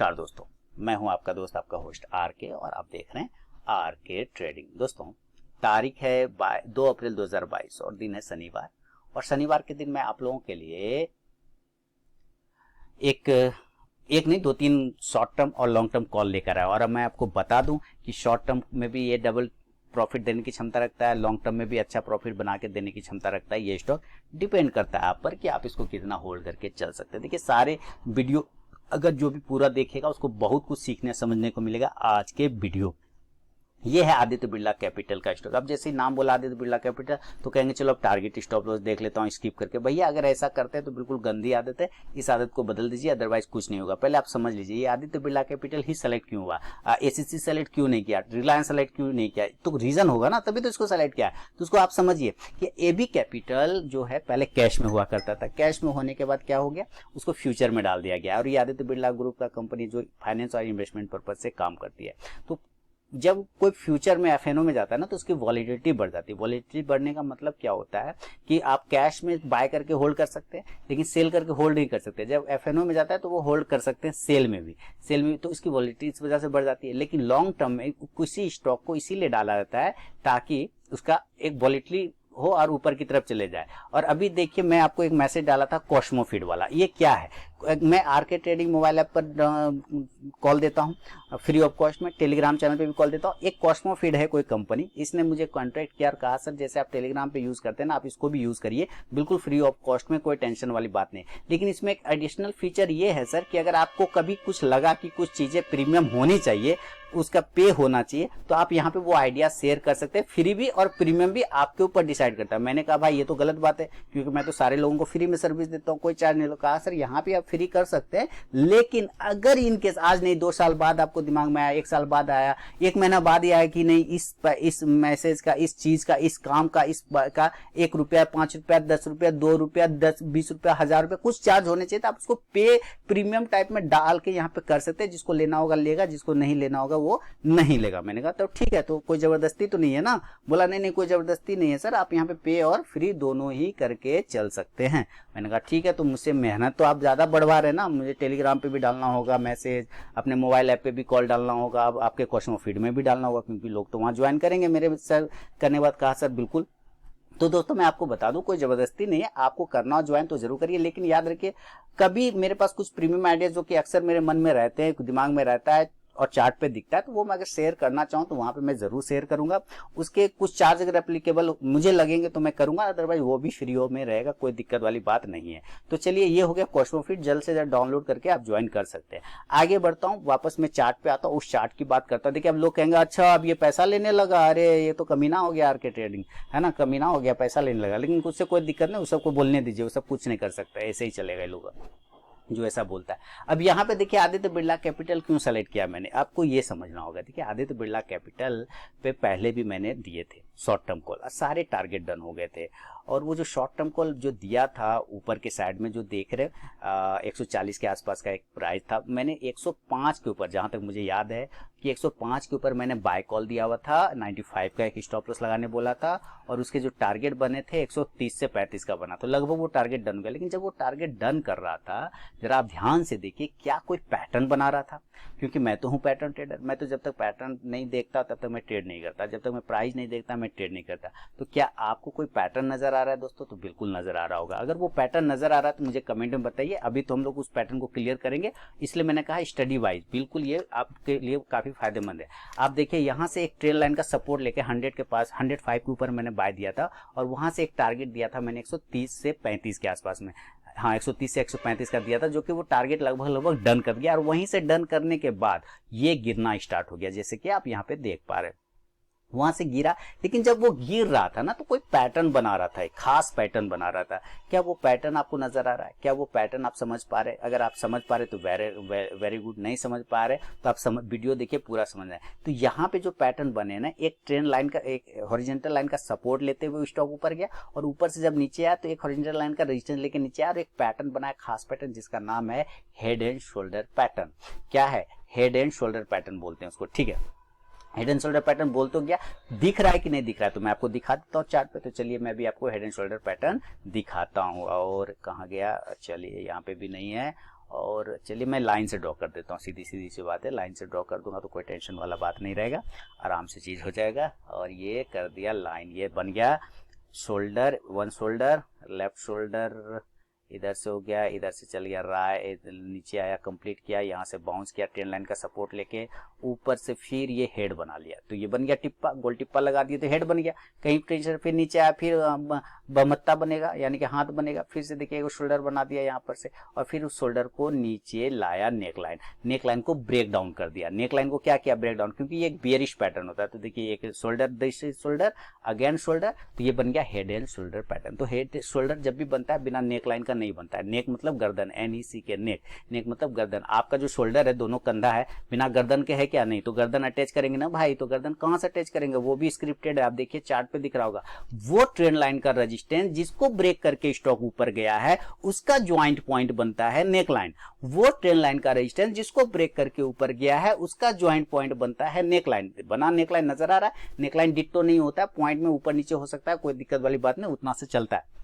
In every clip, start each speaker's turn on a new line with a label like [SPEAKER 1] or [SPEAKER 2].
[SPEAKER 1] नमस्कार दोस्तों, मैं हूं आपका दोस्त आपका होस्ट आर के और आप देख रहे हैं आर के ट्रेडिंग। दोस्तों, तारीख है 2 अप्रैल 2022 और दिन है शनिवार। और शनिवार के दिन मैं आप लोगों के लिए एक नहीं 2-3 शॉर्ट टर्म और लॉन्ग टर्म कॉल लेकर आया। और अब मैं आपको बता दूं कि शॉर्ट टर्म में भी ये डबल प्रॉफिट देने की क्षमता रखता है, लॉन्ग टर्म में भी अच्छा प्रॉफिट बना के देने की क्षमता रखता है। ये स्टॉक डिपेंड करता है आप पर कि आप इसको कितना होल्ड करके चल सकते हैं। देखिए, सारे वीडियो अगर जो भी पूरा देखेगा उसको बहुत कुछ सीखने समझने को मिलेगा आज के वीडियो। ये है आदित्य बिरला कैपिटल का स्टॉक। अब जैसे ही नाम बोला आदित्य बिरला कैपिटल तो कहेंगे चलो अब टारगेट स्टॉप लॉस देख लेता हूँ स्किप करके। भैया अगर ऐसा करते हैं तो बिल्कुल गंदी आदत है, इस आदत को बदल दीजिए, अदरवाइज कुछ नहीं होगा। पहले आप समझ लीजिए ये आदित्य बिरला कैपिटल ही सेलेक्ट क्यों हुआ, एसीसी सेलेक्ट क्यों नहीं किया, रिलायंस सेलेक्ट क्यों नहीं किया, तो रीजन होगा ना, तभी तो इसको सेलेक्ट किया। तो उसको आप समझिए कि एबी कैपिटल जो है पहले कैश में हुआ करता था, कैश में होने के बाद क्या हो गया, उसको फ्यूचर में डाल दिया गया। और ये आदित्य बिरला ग्रुप का कंपनी जो फाइनेंस और इन्वेस्टमेंट पर्पज से काम करती है। तो जब कोई फ्यूचर में एफएनओ में जाता है ना तो उसकी वॉलिडिटी बढ़ जाती है। वॉलिडिटी बढ़ने का मतलब क्या होता है कि आप कैश में बाय करके होल्ड कर सकते हैं लेकिन सेल करके होल्ड नहीं कर सकते। जब एफएनओ में जाता है तो वो होल्ड कर सकते हैं सेल में भी, तो इसकी वॉलिडिटी इस वजह से बढ़ जाती है। लेकिन लॉन्ग टर्म में किसी स्टॉक को इसीलिए डाला जाता है ताकि उसका एक वॉलिडिटी हो और ऊपर की तरफ चले जाए। और अभी देखिए, मैं आपको एक मैसेज डाला था कॉस्मोफीड वाला। ये क्या है, मैं आर के ट्रेडिंग मोबाइल ऐप पर कॉल देता हूं फ्री ऑफ कॉस्ट में, टेलीग्राम चैनल पे भी कॉल देता हूं। एक कॉस्मोफीड है कोई कंपनी, इसने मुझे कॉन्टैक्ट किया और कहा सर जैसे आप टेलीग्राम पे यूज करते हैं ना, आप इसको भी यूज करिए, बिल्कुल फ्री ऑफ कॉस्ट में, कोई टेंशन वाली बात नहीं। लेकिन इसमें एक एडिशनल फीचर ये है सर कि अगर आपको कभी कुछ लगा कि कुछ चीजें प्रीमियम होनी चाहिए, उसका पे होना चाहिए, तो आप यहाँ पे वो आइडिया शेयर कर सकते हैं। फ्री भी और प्रीमियम भी आपके ऊपर डिसाइड करता है। मैंने कहा भाई ये तो गलत बात है क्योंकि मैं तो सारे लोगों को फ्री में सर्विस देता हूँ, कोई चार्ज नहीं। कहा सर यहाँ पे आप फ्री कर सकते हैं, लेकिन अगर इनकेस आज नहीं 2 साल बाद आपको दिमाग में आया, 1 साल बाद आया, 1 महीना बाद ही आया कि नहीं इस मैसेज का, इस चीज का, इस काम का, इस का 1 रुपया, 5 रुपया, 10 रुपया, 2 रुपया, 10, 20 रुपया, 1000 रुपया कुछ चार्ज होने चाहिए, तो आप उसको पे प्रीमियम टाइप में डाल के यहाँ पे कर सकते हैं। जिसको लेना होगा लेगा, जिसको नहीं लेना होगा वो नहीं लेगा। मैंने कहा तो ठीक है, तो कोई जबरदस्ती तो नहीं है ना। बोला नहीं कोई जबरदस्ती नहीं है सर, आप यहाँ पे और फ्री दोनों ही करके चल सकते हैं। मैंने कहा ठीक है, तो मुझसे मेहनत तो आप ज्यादा बढ़वा रहे हैं ना, मुझे टेलीग्राम पे भी डालना होगा मैसेज, अपने मोबाइल ऐप पे भी कॉल डालना होगा, आपके क्वेश्चन फीड में भी डालना होगा क्योंकि लोग तो वहां ज्वाइन करेंगे मेरे सर करने के बाद। कहा सर बिल्कुल। तो दोस्तों मैं आपको बता दूं कोई जबरदस्ती नहीं है, आपको करना हो ज्वाइन तो जरूर करिए, लेकिन याद रखिए कभी मेरे पास कुछ प्रीमियम आइडियाज जो कि अक्सर मेरे मन में रहते हैं, दिमाग में रहता है और चार्ट पे दिखता है, तो वो मैं अगर शेयर करना चाहूं तो वहां पे मैं जरूर शेयर करूंगा। उसके कुछ चार्ज अगर एप्लीकेबल मुझे लगेंगे तो मैं करूंगा, अदरवाइज वो भी फ्री में रहेगा, कोई दिक्कत वाली बात नहीं है। तो चलिए ये हो गया कॉस्मोफीड, जल्द से जल्द डाउनलोड करके आप ज्वाइन कर सकते हैं। आगे बढ़ता हूं, वापस मैं चार्ट पे आता हूं, उस चार्ट की बात करता हूं। देखिए अब लोग कहेंगे अच्छा अब ये पैसा लेने लगा, अरे ये तो कमीना हो गया आर के ट्रेडिंग, है ना, कमीना हो गया, पैसा लेने लगा। लेकिन उससे कोई दिक्कत नहीं, उस सबको बोलने दीजिए, वो सब कुछ नहीं कर सकता, ऐसे ही चलेगा लोग जो ऐसा बोलता है। अब यहाँ पे देखिए आदित्य बिरला कैपिटल क्यों सेलेक्ट किया मैंने, आपको ये समझना होगा। देखिए आदित्य बिरला कैपिटल पे पहले भी मैंने दिए थे शॉर्ट टर्म कॉल, सारे टारगेट डन हो गए थे। और वो जो शॉर्ट टर्म कॉल जो दिया था ऊपर के साइड में जो देख रहे 140 के आसपास का एक प्राइस था, मैंने 105 के ऊपर, जहां तक मुझे याद है कि 105 के ऊपर मैंने बाय कॉल दिया हुआ था, 95 का एक स्टॉप लॉस लगाने बोला था। और उसके जो टारगेट बने थे 130 से 35 का बना, तो लगभग वो टारगेट डन हो गया। लेकिन जब वो टारगेट डन कर रहा था, जरा आप ध्यान से देखिए क्या कोई पैटर्न बना रहा था, क्योंकि मैं तो हूं पैटर्न ट्रेडर। मैं तो जब तक पैटर्न नहीं देखता तब तक मैं ट्रेड नहीं करता, जब तक मैं प्राइस नहीं देखता मैं ट्रेड नहीं करता। तो क्या आपको कोई पैटर्न नजर आ रहा है दोस्तों? तो बिल्कुल नजर आ रहा होगा। अगर वो पैटर्न नजर आ रहा है तो मुझे कमेंट में बताइए, अभी तो हम लोग उस पैटर्न को क्लियर करेंगे, इसलिए मैंने कहा स्टडी वाइज बिल्कुल ये आपके लिए काफी फायदेमंद है। आप देखिए यहाँ से एक ट्रेल लाइन का सपोर्ट लेके 100 के पास 105 के ऊपर मैंने बाय दिया था, और वहां से एक टारगेट दिया था मैंने 130 से 35 के आसपास में, हाँ 130 से 135 का दिया था, जो कि वो टारगेट लगभग डन कर दिया। और वहीं से डन करने के बाद ये गिरना स्टार्ट हो गया, जैसे कि आप यहाँ पे देख पा रहे हैं। वहां से गिरा, लेकिन जब वो गिर रहा था ना तो कोई पैटर्न बना रहा था, एक खास पैटर्न बना रहा था। क्या वो पैटर्न आपको नजर आ रहा है? क्या वो पैटर्न आप समझ पा रहे? अगर आप समझ पा रहे तो वेरी गुड, नहीं समझ पा रहे तो आप वीडियो देखिए पूरा समझ रहे। तो यहाँ पे जो पैटर्न बने ना, एक ट्रेंड लाइन का, एक हॉरिजॉन्टल लाइन का सपोर्ट लेते हुए स्टॉक ऊपर गया, और ऊपर से जब नीचे आया तो एक हॉरिजॉन्टल लाइन का रेजिस्टेंस लेके नीचे आया और एक पैटर्न बनाया, खास पैटर्न, जिसका नाम है हेड एंड शोल्डर पैटर्न। क्या है? हेड एंड शोल्डर पैटर्न बोलते हैं उसको, ठीक है। हेड एंड शोल्डर पैटर्न बोल तो गया, दिख रहा है कि नहीं दिख रहा है तो मैं आपको दिखा देता हूँ चार्ट पे। तो चलिए मैं भी आपको हेड एंड शोल्डर पैटर्न दिखाता हूँ। और कहाँ गया, चलिए यहाँ पे भी नहीं है, और चलिए मैं लाइन से ड्रॉ कर देता हूँ, सीधी सीधी सी बात है, लाइन से ड्रॉ कर दूंगा तो कोई टेंशन वाला बात नहीं रहेगा, आराम से चीज़ हो जाएगा। और ये कर दिया लाइन, ये बन गया shoulder, one shoulder, left shoulder इधर से हो गया, इधर से चल गया राइट, नीचे आया, कंप्लीट किया, यहाँ से बाउंस किया, ट्रेन लाइन का सपोर्ट लेके ऊपर से फिर ये हेड बना लिया, तो ये बन गया टिप्पा, गोल टिप्पा लगा दिया तो हेड बन गया। कहीं टेंशन फिर नीचे आया, फिर बमत्ता बनेगा यानी कि हाथ बनेगा, फिर से देखिए शोल्डर बना दिया यहाँ पर से, और फिर उस शोल्डर को नीचे लाया, नेक लाइन, नेक लाइन को ब्रेक डाउन कर दिया। नेक लाइन को क्या किया, ब्रेक डाउन, क्योंकि ये एक बियरिश पैटर्न होता है, तो देखिए एक shoulder, this shoulder, again shoulder, तो ये बन गया हेड एंड शोल्डर पैटर्न। तो हेड शोल्डर जब भी बनता है बिना नेक लाइन का नहीं बनता है। नेक मतलब गर्दन, NEC नेक, नेक मतलब गर्दन। आपका जो शोल्डर है, दोनों कंधा है, बिना गर्दन के है क्या, नहीं, तो गर्दन अटैच करेंगे ना भाई, तो गर्दन कहां से अटैच करेंगे, वो भी स्क्रिप्टेड है, आप देखिए चार्ट पे दिख रहा होगा। वो ट्रेंड लाइन का रेजिस्टेंस जिसको ब्रेक करके स्टॉक ऊपर गया है उसका ज्वाइंट पॉइंट बनता है नेक लाइन। वो ट्रेंड लाइन का रेजिस्टेंस जिसको ब्रेक करके ऊपर गया है उसका ज्वाइंट पॉइंट बनता है नेक लाइन। बना नेक लाइन नजर आ रहा है, नेक लाइन डिट्टो नहीं होता है, पॉइंट में ऊपर नीचे हो सकता है, कोई दिक्कत वाली बात नहीं, उतना से चलता है।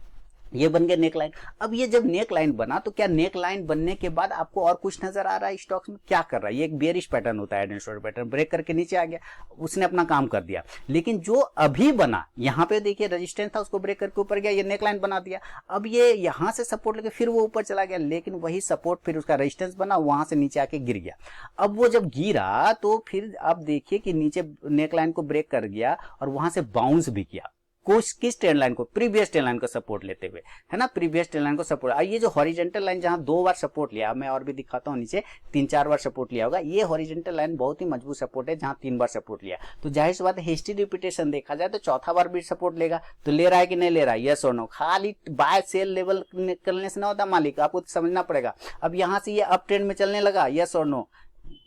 [SPEAKER 1] ये बन गया नेक लाइन। अब ये जब नेक लाइन बना तो क्या नेक लाइन बनने के बाद आपको और कुछ नजर आ रहा है स्टॉक्स में, क्या कर रहा है, ये एक बेयरिश पैटर्न होता है, head and shoulder pattern, break करके नीचे आ गया, उसने अपना काम कर दिया। लेकिन जो अभी बना, यहाँ पे देखिए रेजिस्टेंस था, उसको ब्रेक करके ऊपर गया, ये नेक लाइन बना दिया। अब ये यहाँ से सपोर्ट लेके फिर वो ऊपर चला गया, लेकिन वही सपोर्ट फिर उसका रेजिस्टेंस बना, वहां से नीचे आके गिर गया। अब वो जब गिरा तो फिर आप देखिए कि नीचे नेक लाइन को ब्रेक कर गया और वहां से बाउंस भी किया, किस ट्रेंड लाइन को, प्रीवियस ट्रेंड लाइन को सपोर्ट लेते हुए, है ना, प्रीवियस ट्रेंड लाइन को सपोर्ट। ये जो हॉरिजेंटल लाइन जहां 2 बार सपोर्ट लिया, मैं और भी दिखाता हूं, नीचे 3-4 बार सपोर्ट लिया होगा, ये हॉरिजेंटल लाइन बहुत ही मजबूत सपोर्ट है जहां 3 बार सपोर्ट लिया। तो जाहिर सी बात है, हिस्ट्री रिपीटेशन देखा जाए तो चौथा बार भी सपोर्ट लेगा, तो ले रहा है कि नहीं ले रहा है, यस और नो। खाली बाय सेल लेवल करने से ना होता मालिक, आपको समझना पड़ेगा। अब यहां से ये अप ट्रेंड में चलने लगा, यस और नो,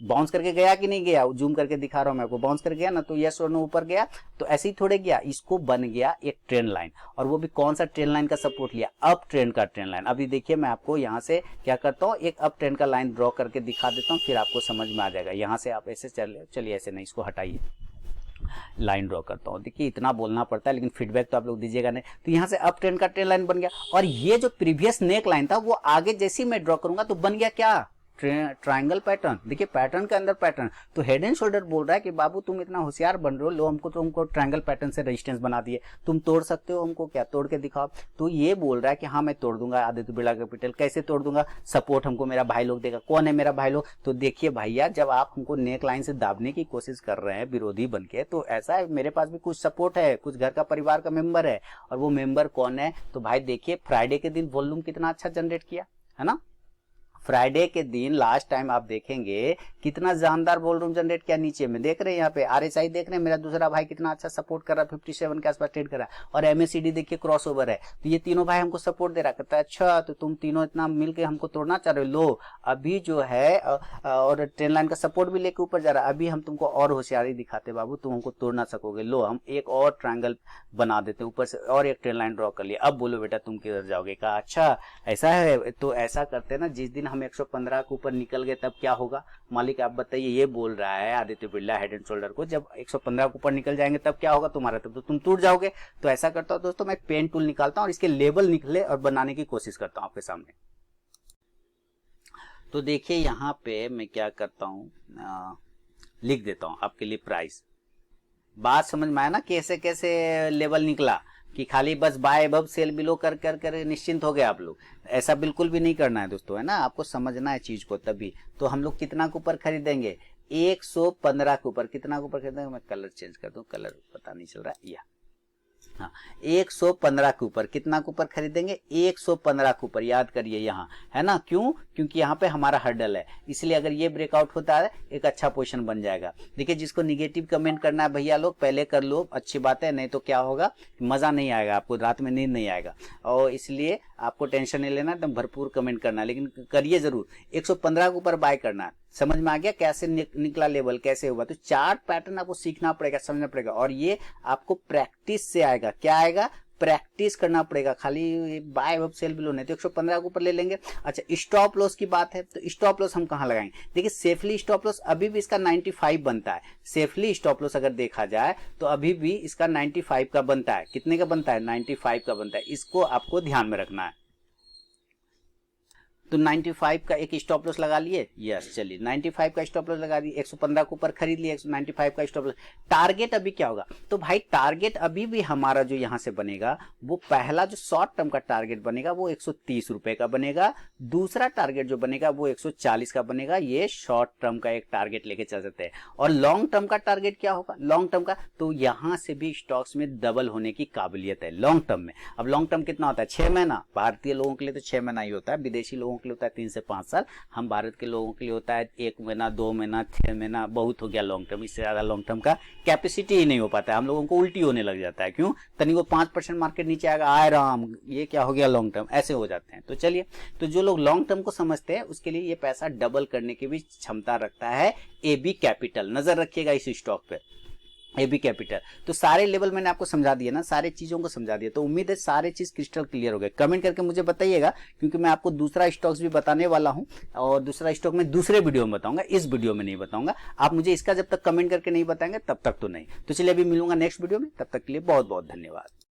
[SPEAKER 1] बाउंस करके गया कि नहीं गया, जूम करके दिखा रहा हूं मैं आपको, बाउंस करके गया ना, तो यस और नो ऊपर गया, तो ऐसे ही थोड़े गया, इसको बन गया एक ट्रेंड लाइन। और वो भी कौन सा ट्रेंड लाइन का सपोर्ट लिया, अप ट्रेंड का ट्रेंड लाइन। अभी देखिए मैं आपको यहाँ से क्या करता हूँ, एक अप ट्रेंड का लाइन ड्रॉ करके दिखा देता हूँ, फिर आपको समझ में आ जाएगा। यहाँ से आप ऐसे चलिए ऐसे नहीं, इसको हटाइए, लाइन ड्रॉ करता हूँ। देखिए इतना बोलना पड़ता है, लेकिन फीडबैक तो आप लोग दीजिएगा नहीं। तो यहाँ से अप ट्रेंड का ट्रेंड लाइन बन गया, और ये जो प्रीवियस नेक लाइन था वो आगे जैसे ही मैं ड्रॉ करूंगा तो बन गया क्या, ट्रायंगल पैटर्न। देखिए पैटर्न के अंदर पैटर्न, तो हेड एंड शोल्डर बोल रहा है कि बाबू तुम इतना होशियार बन रहे हो, लो हमको, तो हमको ट्रायंगल पैटर्न से रेजिस्टेंस बना दिए, तुम तोड़ सकते हो, हमको क्या तोड़ के दिखाओ। तो ये बोल रहा है कि हाँ मैं तोड़ दूंगा आदित्य बिरला कैपिटल। कैसे तोड़ दूंगा, सपोर्ट हमको मेरा भाई लोग देगा। कौन है मेरा भाई लोग, तो देखिए भैया, जब आप हमको नेक लाइन से दाबने की कोशिश कर रहे हैं विरोधी बन के, तो ऐसा है मेरे पास भी कुछ सपोर्ट है, कुछ घर का परिवार का मेंबर है। और वो मेंबर कौन है, तो भाई देखिए फ्राइडे के दिन वॉल्यूम कितना अच्छा जनरेट किया है ना, फ्राइडे के दिन लास्ट टाइम आप देखेंगे कितना जानदार वॉल्यूम जनरेट किया। नीचे में देख रहे हैं, यहाँ पे RSI देख रहे हैं, मेरा दूसरा भाई कितना अच्छा सपोर्ट कर रहा है, 57 के आसपास ट्रेड कर रहा है। और MACD देखिए क्रॉसओवर है, तो ये तीनों भाई हमको सपोर्ट दे रहा, कहता है अच्छा तो तुम तीनों इतना मिलके हमको तोड़ना चाह रहे हो, लो अभी जो है और ट्रेंड लाइन का सपोर्ट भी लेके ऊपर जा रहा है, अभी हम तुमको और होशियारी दिखाते बाबू, तुम हमको तोड़ ना सकोगे, लो हम एक और ट्रायंगल बना देते ऊपर से, और एक ट्रेंड लाइन ड्रॉ कर लिया, अब बोलो बेटा तुम किधर जाओगे। कहा अच्छा ऐसा है, तो ऐसा करते ना, जिस दिन हम 115 के ऊपर निकल गए तब क्या होगा, मालिक आप बताइए। ये बोल रहा है Aditya Birla head and shoulder को, जब 115 के ऊपर निकल जाएंगे तब क्या होगा तुम्हारा, तब तो तुम टूट जाओगे। तो ऐसा करता हूं दोस्तों, मैं पेन टूल निकालता हूं और इसके लेबल निकले और बनाने की कोशिश करता हूं आपके सामने। तो देखिए यहाँ पे मैं क्या करता हूं, लिख देता हूं आपके लिए प्राइस। बात समझ में आया ना, कैसे कैसे लेवल निकला, कि खाली बस बाय अबव सेल बिलो कर कर कर निश्चिंत हो गए आप लोग। ऐसा बिल्कुल भी नहीं करना है दोस्तों, है ना, आपको समझना है चीज को। तभी तो हम लोग कितना के ऊपर खरीदेंगे, 115 के ऊपर। कितना के ऊपर खरीदेंगे, मैं कलर चेंज कर दूं, कलर पता नहीं चल रहा है, या हाँ 115 के ऊपर। कितना के ऊपर खरीदेंगे, 115 के ऊपर, याद करिए यहाँ, है ना। क्यों, क्योंकि यहाँ पे हमारा हर्डल है, इसलिए अगर ये ब्रेकआउट होता है एक अच्छा पोजीशन बन जाएगा। देखिए जिसको निगेटिव कमेंट करना है भैया लोग पहले कर लो, अच्छी बात है, नहीं तो क्या होगा, मजा नहीं आएगा आपको, रात में नींद नहीं आएगा। और इसलिए आपको टेंशन नहीं लेना, एकदम भरपूर कमेंट करना, लेकिन करिए जरूर। 115 के ऊपर बाय करना है। समझ में आ गया कैसे निकला लेवल, कैसे हुआ। तो चार्ट पैटर्न आपको सीखना पड़ेगा, समझना पड़ेगा, और ये आपको प्रैक्टिस से आएगा। क्या आएगा, प्रैक्टिस करना पड़ेगा, खाली बाय अब सेल बिलो नहीं। तो 115 के ऊपर ले लेंगे। अच्छा स्टॉप लॉस की बात है, तो स्टॉप लॉस हम कहां लगाएंगे, देखिए सेफली स्टॉप लॉस अभी भी इसका 95 बनता है। सेफली स्टॉप लॉस अगर देखा जाए तो अभी भी इसका 95 का बनता है। कितने का बनता है, 95 का बनता है। इसको आपको ध्यान में रखना है। तो 95 का एक स्टॉप लॉस लगा लिए, यस चलिए 95 का स्टॉप लॉस लगा दिए, 115 के ऊपर खरीद लिए, 195 का स्टॉप लॉस। टारगेट अभी क्या होगा, तो भाई टारगेट अभी भी हमारा जो यहां से बनेगा वो पहला जो शॉर्ट टर्म का टारगेट बनेगा वो 130 रुपए का बनेगा, दूसरा टारगेट जो बनेगा वो 140 का बनेगा। ये शॉर्ट टर्म का एक टारगेट लेके चल सकते हैं। और लॉन्ग टर्म का टारगेट क्या होगा, लॉन्ग टर्म का तो यहां से भी स्टॉक्स में डबल होने की काबिलियत है लॉन्ग टर्म में। अब लॉन्ग टर्म कितना होता है, 6 महीना, भारतीय लोगों के लिए तो 6 महीना ही होता है, विदेशी लोगों के लिए होता है 3 से 5 साल, हम भारत के लोगों के लिए होता है 1 महीना 2 महीना 6 महीना, बहुत हो गया लॉन्ग टर्म। इससे ज्यादा लॉन्ग टर्म का कैपेसिटी ही नहीं हो पाता है, हम लोगों को उल्टी होने लग जाता है। क्यों, तनी वो 5% मार्केट नीचे आएगा, आए राम ये क्या हो गया लॉन्ग टर्म, ऐसे हो जाते हैं। तो चलिए, तो जो लोग लॉन्ग टर्म को समझते हैं उसके लिए ये पैसा डबल करने की भी क्षमता रखता है एबी कैपिटल। नजर रखिएगा इस स्टॉक पे, एबी कैपिटल। तो सारे लेवल मैंने आपको समझा दिया ना, सारे चीजों को समझा दिया। तो उम्मीद है सारे चीज क्रिस्टल क्लियर हो गए। कमेंट करके मुझे बताइएगा, क्योंकि मैं आपको दूसरा स्टॉक्स भी बताने वाला हूं, और दूसरा स्टॉक मैं दूसरे वीडियो में बताऊंगा, इस वीडियो में नहीं बताऊंगा। आप मुझे इसका जब तक कमेंट करके नहीं बताएंगे तब तक तो नहीं। तो चलिए अभी मिलूंगा नेक्स्ट वीडियो में, तब तक के लिए बहुत बहुत धन्यवाद।